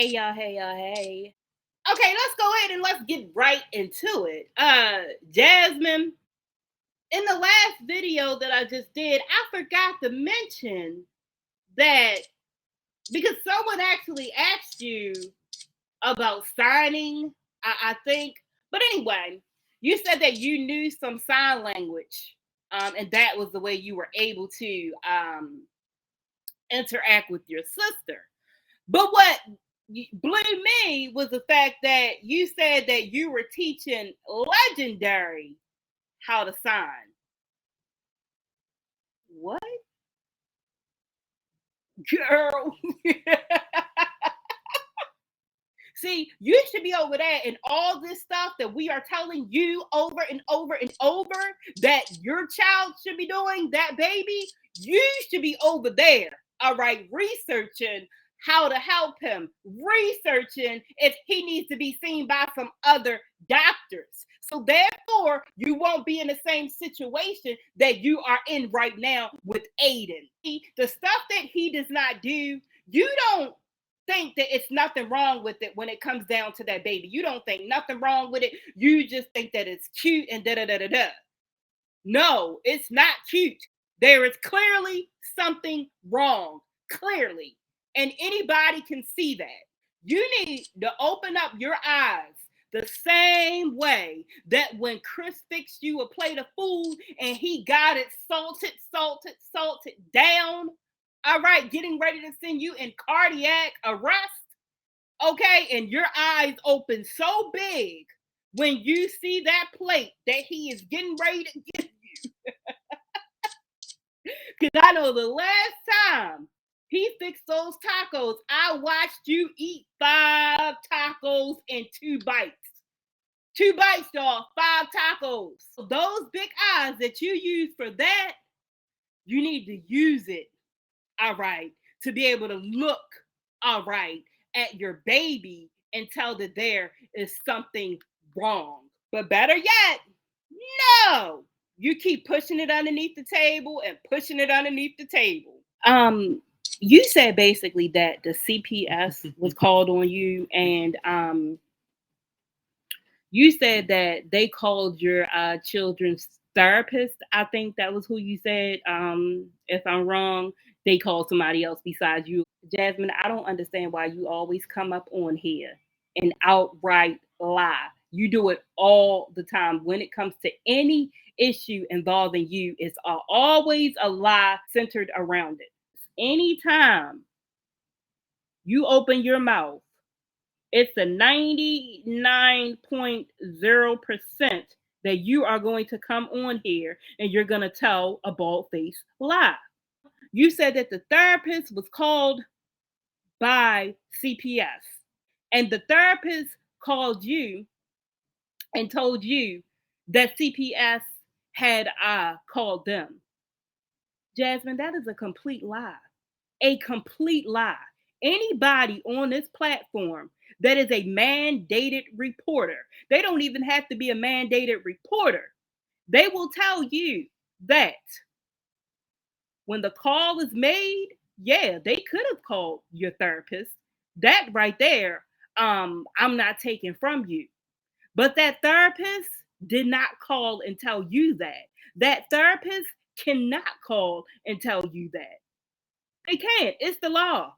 Hey. Okay, let's go ahead and let's get right into it. Jasmine, in the last video that I just did, I forgot to mention that because someone actually asked you about signing, I think. But anyway, you said that you knew some sign language, and that was the way you were able to interact with your sister. But what blew me was the fact that you said that you were teaching Legendari how to sign. What? Girl. See, you should be over there and all this stuff that we are telling you over and over and over that your child should be doing, that baby, you should be over there, all right, researching how to help him, researching if he needs to be seen by some other doctors. So therefore, you won't be in the same situation that you are in right now with Aiden. The stuff that he does not do, you don't think that it's nothing wrong with it when it comes down to that baby. You don't think nothing wrong with it. You just think that it's cute and da da da da da. No, it's not cute. There is clearly something wrong. Clearly. And anybody can see that. You need to open up your eyes the same way that when Chris fixed you a plate of food and he got it salted down, all right, getting ready to send you in cardiac arrest, okay, and your eyes open so big when you see that plate that he is getting ready to give you. Because I know the last time he fixed those tacos, I watched you eat 5 tacos in 2 bites. 2 bites, y'all, 5 tacos. So those big eyes that you use for that, you need to use it, all right, to be able to look, all right, at your baby and tell that there is something wrong. But better yet, no, you keep pushing it underneath the table and pushing it underneath the table. You said basically that the CPS was called on you, and you said that they called your children's therapist. I think that was who you said. If I'm wrong, they called somebody else besides you. Jasmine, I don't understand why you always come up on here and outright lie. You do it all the time. When it comes to any issue involving you, it's always a lie centered around it. Anytime you open your mouth, it's a 99.0% that you are going to come on here and you're going to tell a bald faced lie. You said that the therapist was called by CPS, and the therapist called you and told you that CPS had called them. Jasmine, that is a complete lie. A complete lie. Anybody on this platform that is a mandated reporter, they don't even have to be a mandated reporter. They will tell you that when the call is made, yeah, they could have called your therapist. That right there, I'm not taking from you. But that therapist did not call and tell you that. That therapist cannot call and tell you that. They can't. It's the law.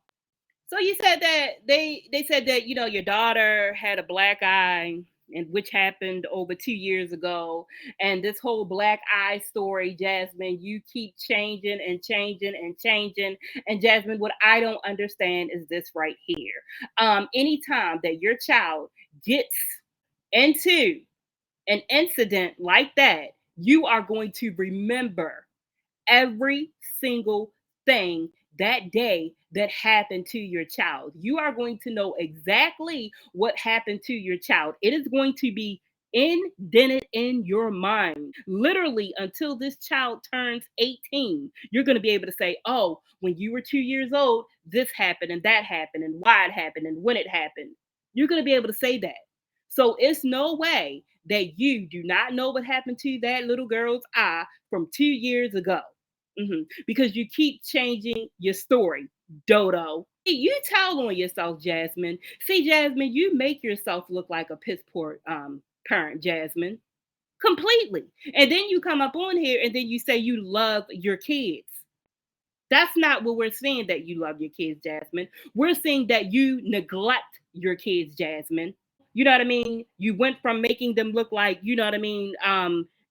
So you said that they said that your daughter had a black eye, and which happened over 2 years ago, and this whole black eye story, Jasmine, you keep changing and changing and changing. And Jasmine, what I don't understand is this right here. Anytime that your child gets into an incident like that, you are going to remember every single thing that day that happened to your child. You are going to know exactly what happened to your child. It is going to be indented in your mind. Literally, until this child turns 18, you're going to be able to say, oh, when you were 2 years old, this happened and that happened and why it happened and when it happened. You're going to be able to say that. So it's no way that you do not know what happened to that little girl's eye from 2 years ago. Because you keep changing your story. Dodo. You tell on yourself, Jasmine. See, Jasmine, you make yourself look like a piss poor parent, Jasmine. Completely. And then you come up on here and then you say you love your kids. That's not what we're saying that you love your kids, Jasmine. We're saying that you neglect your kids, Jasmine. You know what I mean? You went from making them look like, you know what I mean,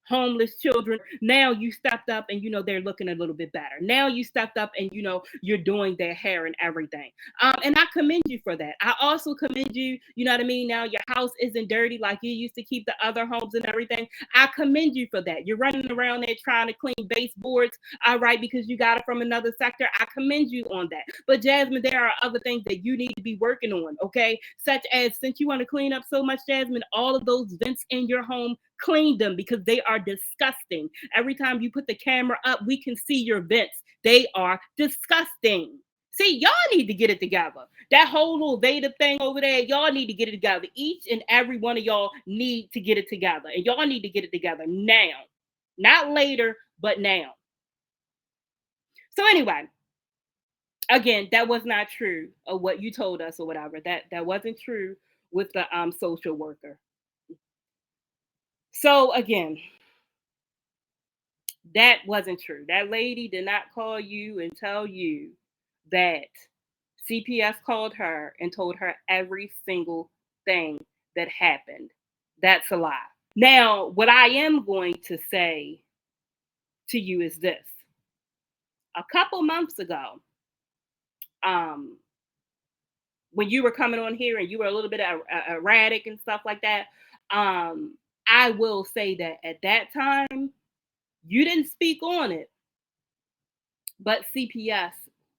homeless children. Now you stepped up and they're looking a little bit better. Now you stepped up and you're doing their hair and everything. And I commend you for that. I also commend you, you know what I mean? Now your house isn't dirty like you used to keep the other homes and everything. I commend you for that. You're running around there trying to clean baseboards, all right, because you got it from another sector. I commend you on that. But Jasmine, there are other things that you need to be working on, okay? Such as, since you want to clean up so much, Jasmine, all of those vents in your home, clean them because they are disgusting. Every time you put the camera up, we can see your vents. They are disgusting. See, y'all need to get it together. That whole little Veda thing over there, y'all need to get it together. Each and every one of y'all need to get it together. And y'all need to get it together now. Not later, but now. So anyway, again, that was not true of what you told us or whatever. That wasn't true with the social worker. So again, that wasn't true. That lady did not call you and tell you that CPS called her and told her every single thing that happened. That's a lie. Now, what I am going to say to you is this. A couple months ago, um, when you were coming on here and you were a little bit erratic and stuff like that, I will say that at that time, you didn't speak on it, but CPS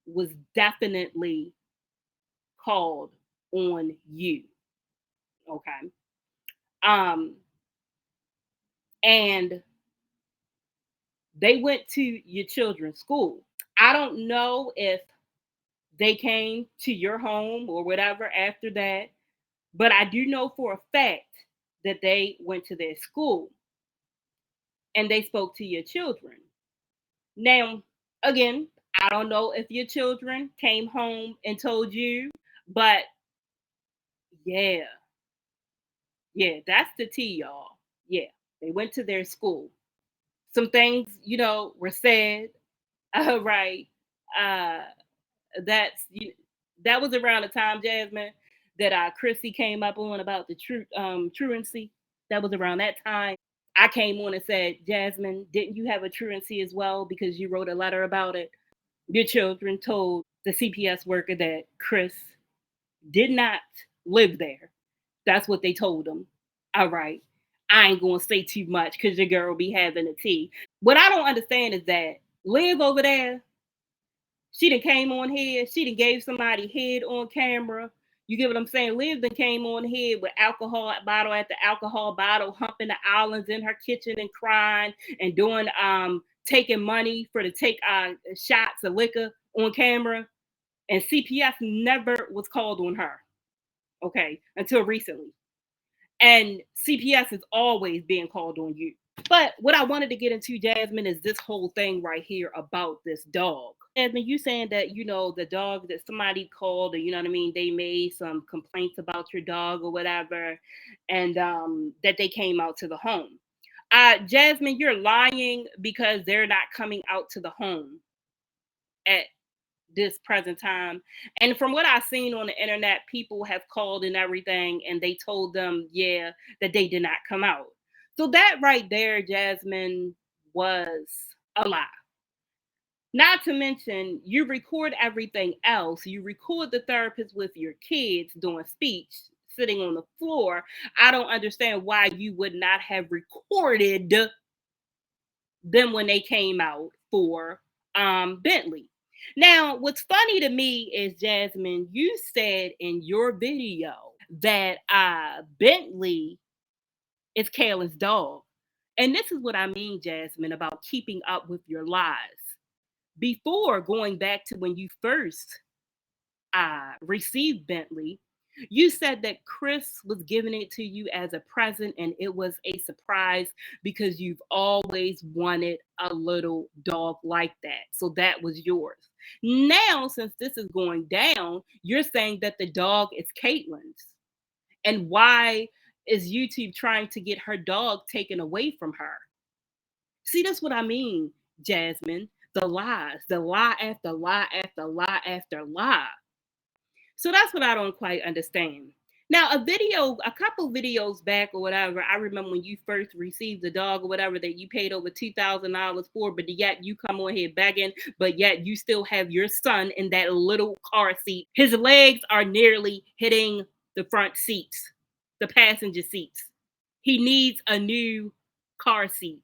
was definitely called on you. Okay. Um, and they went to your children's school. I don't know if they came to your home or whatever after that, but I do know for a fact that they went to their school and they spoke to your children. Now, again, I don't know if your children came home and told you, but yeah, yeah, that's the tea, y'all. Yeah, they went to their school. Some things, were said. Right. Uh, that's that was around the time, Jasmine, that Chrissy came up on about the truancy. That was around that time. I came on and said, Jasmine, didn't you have a truancy as well because you wrote a letter about it? Your children told the CPS worker that Chris did not live there. That's what they told him. All right. I ain't gonna say too much because your girl be having a tea. What I don't understand is that Liv over there, she done came on here, she done gave somebody head on camera. You get what I'm saying? Liv done came on here with alcohol bottle after alcohol bottle, humping the islands in her kitchen and crying and doing taking money for to take shots of liquor on camera. And CPS never was called on her. Okay, until recently. And CPS is always being called on you. But what I wanted to get into, Jasmine, is this whole thing right here about this dog. Jasmine, you saying that, the dog that somebody called, or, you know what I mean, they made some complaints about your dog or whatever, and that they came out to the home. Jasmine, you're lying because they're not coming out to the home at this present time. And from what I've seen on the internet, people have called and everything, and they told them, yeah, that they did not come out. So that right there, Jasmine, was a lie. Not to mention, you record everything else. You record the therapist with your kids doing speech, sitting on the floor. I don't understand why you would not have recorded them when they came out for Bentley. Now, what's funny to me is, Jasmine, you said in your video that Bentley is Kaylin's dog. And this is what I mean, Jasmine, about keeping up with your lies. Before, going back to when you first received Bentley, You said that Chris was giving it to you as a present and it was a surprise because you've always wanted a little dog like that. So that was yours. Now, since this is going down, you're saying that the dog is Caitlin's. And why is YouTube trying to get her dog taken away from her? See, that's what I mean, Jasmine. The lies, the lie after lie after lie after lie. So that's what I don't quite understand. Now, a couple videos back or whatever, I remember when you first received the dog or whatever that you paid over $2,000 for, but yet you come on here begging, but yet you still have your son in that little car seat. His legs are nearly hitting the front seats, the passenger seats. He needs a new car seat.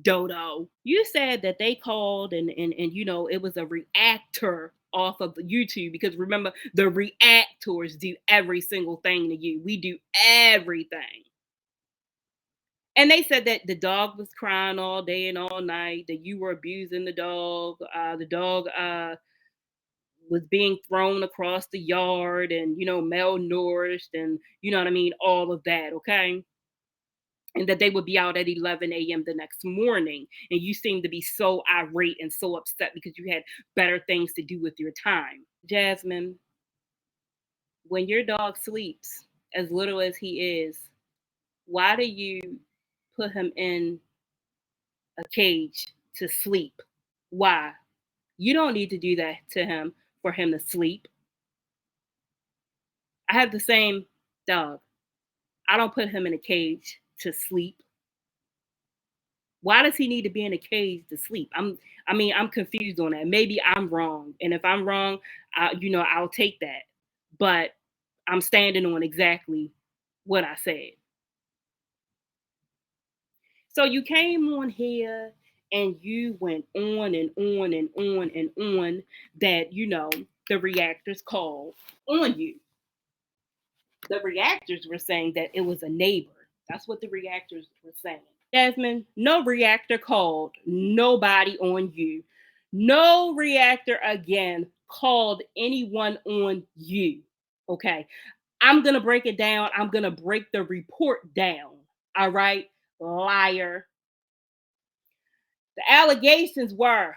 Dodo. You said that they called and it was a reactor off of YouTube because remember the reactors do every single thing to you. We do everything. And they said that the dog was crying all day and all night, that you were abusing the dog. The dog was being thrown across the yard and, malnourished and, you know what I mean? All of that, okay? And that they would be out at 11 a.m. the next morning. And you seemed to be so irate and so upset because you had better things to do with your time. Jasmine, when your dog sleeps, as little as he is, why do you put him in a cage to sleep? Why? You don't need to do that to him for him to sleep. I have the same dog. I don't put him in a cage to sleep. Why does he need to be in a cage to sleep? I'm confused on that. Maybe I'm wrong, and if I'm wrong, I'll take that. But I'm standing on exactly what I said. So you came on here and you went on and on and on and on that the reactors called on you. The reactors were saying that it was a neighbor. That's what the reactors were saying. Jasmine, no reactor called nobody on you. No reactor again called anyone on you. Okay. I'm going to break it down. I'm going to break the report down. All right. Liar. The allegations were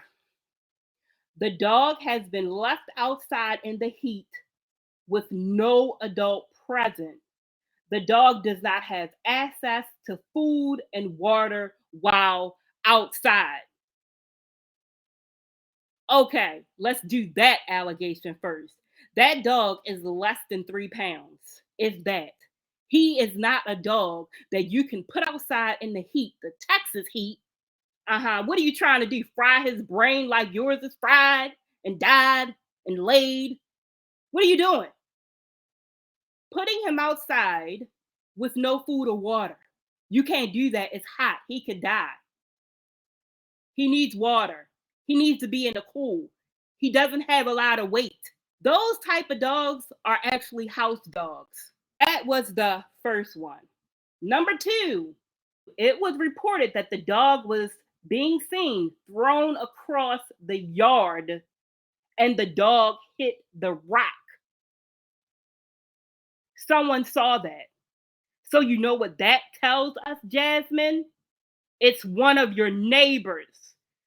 the dog has been left outside in the heat with no adult present. The dog does not have access to food and water while outside. Okay, let's do that allegation first. That dog is less than 3 pounds. Is that? He is not a dog that you can put outside in the heat, the Texas heat. What are you trying to do? Fry his brain like yours is fried and died and laid? What are you doing? Putting him outside with no food or water. You can't do that. It's hot. He could die. He needs water. He needs to be in the cool. He doesn't have a lot of weight. Those type of dogs are actually house dogs. That was the first one. Number two, it was reported that the dog was being seen thrown across the yard and the dog hit the rock. Someone saw that. So you know what that tells us, Jasmine? It's one of your neighbors,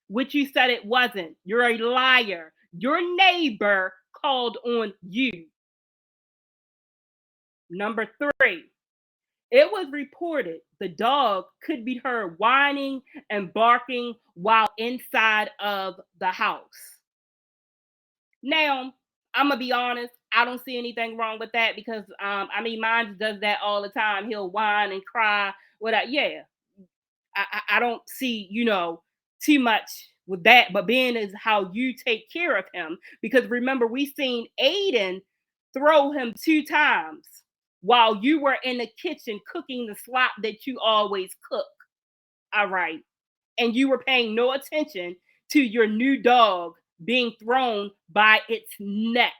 which you said it wasn't. You're a liar. Your neighbor called on you. Number three, it was reported the dog could be heard whining and barking while inside of the house. Now, I'm gonna be honest. I don't see anything wrong with that because mine does that all the time. He'll whine and cry. Yeah, I don't see, too much with that, but being is how you take care of him. Because remember, we seen Aiden throw him 2 times while you were in the kitchen cooking the slop that you always cook. All right. And you were paying no attention to your new dog being thrown by its neck.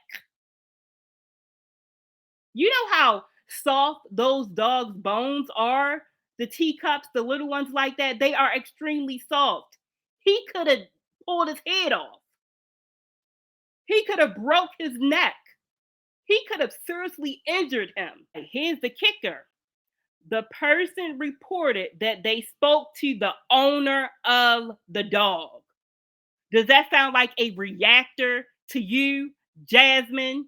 You know how soft those dogs' bones are? The teacups, the little ones like that, they are extremely soft. He could have pulled his head off. He could have broke his neck. He could have seriously injured him. Here's the kicker: the person reported that they spoke to the owner of the dog. Does that sound like a reactor to you, Jasmine?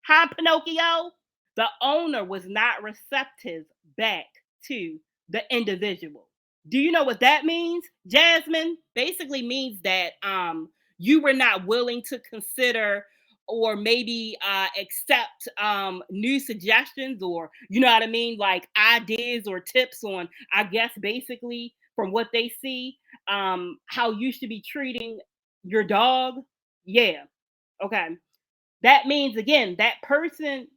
Huh, Pinocchio? The owner was not receptive back to the individual. Do you know what that means, Jasmine? Basically means that you were not willing to consider or maybe accept new suggestions, or you know what I mean, like ideas or tips on, I guess, basically from what they see, how you should be treating your dog. Yeah. Okay. That means, again, that person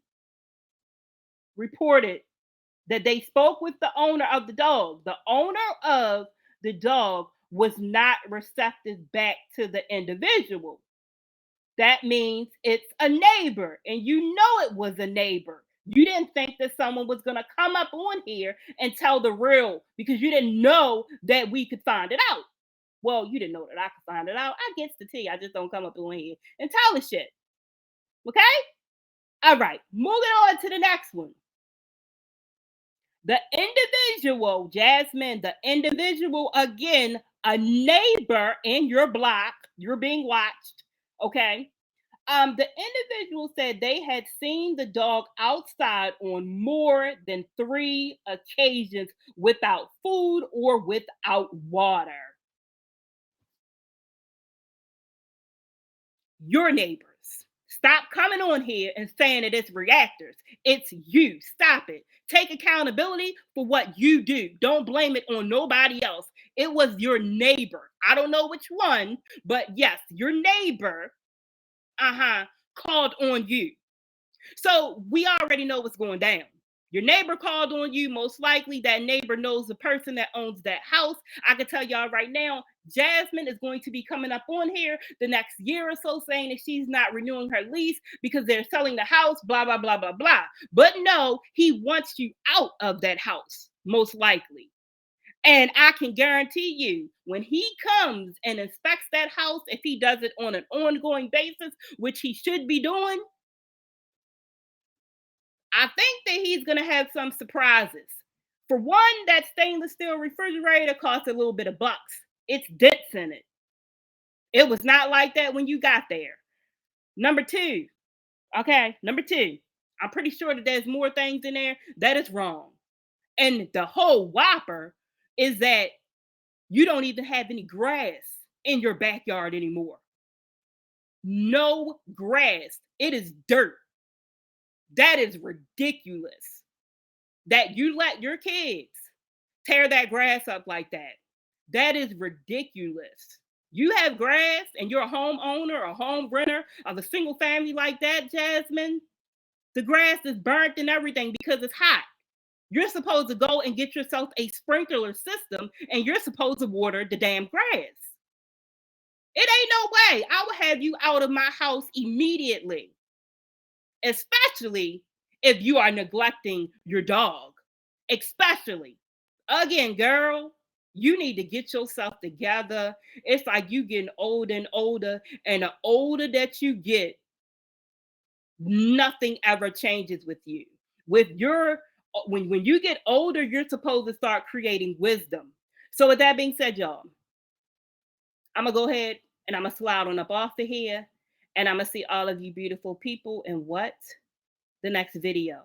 reported that they spoke with the owner of the dog. The owner of the dog was not receptive back to the individual. That means it's a neighbor, and you know it was a neighbor. You didn't think that someone was going to come up on here and tell the real, because you didn't know that we could find it out. Well, you didn't know that I could find it out. I get the tea. I just don't come up on here and tell the shit. Okay? All right. Moving on to the next one. The individual, Jasmine, the individual, again, a neighbor in your block, you're being watched, okay? The individual said they had seen the dog outside on more than 3 occasions without food or without water. Your neighbors. Stop coming on here and saying that it's reactors. It's you. Stop it. Take accountability for what you do. Don't blame it on nobody else. It was your neighbor. I don't know which one, but yes, your neighbor, called on you. So we already know what's going down. Your neighbor called on you. Most likely, that neighbor knows the person that owns that house. I can tell y'all right now, Jasmine is going to be coming up on here the next year or so saying that she's not renewing her lease because they're selling the house, blah, blah, blah, blah, blah. But no, he wants you out of that house, most likely. And I can guarantee you, when he comes and inspects that house, if he does it on an ongoing basis, which he should be doing, I think that he's going to have some surprises. For one, that stainless steel refrigerator costs a little bit of bucks. It's dents in it. It was not like that when you got there. Number two, okay, number two, I'm pretty sure that there's more things in there that is wrong. And the whole whopper is that you don't even have any grass in your backyard anymore. No grass. It is dirt. That is ridiculous. That you let your kids tear that grass up like that. That is ridiculous. You have grass and you're a homeowner or home renter of a single family like that, Jasmine. The grass is burnt and everything because it's hot. You're supposed to go and get yourself a sprinkler system and you're supposed to water the damn grass. It ain't no way I will have you out of my house immediately, especially if you are neglecting your dog. Especially. Again, girl, you need to get yourself together. It's like you getting older and older, and the older that you get, nothing ever changes with you. With your when you get older, you're supposed to start creating wisdom. So with that being said, y'all, I'm gonna go ahead and I'm gonna slide on up off of here, and I'm gonna see all of you beautiful people in what? The next video.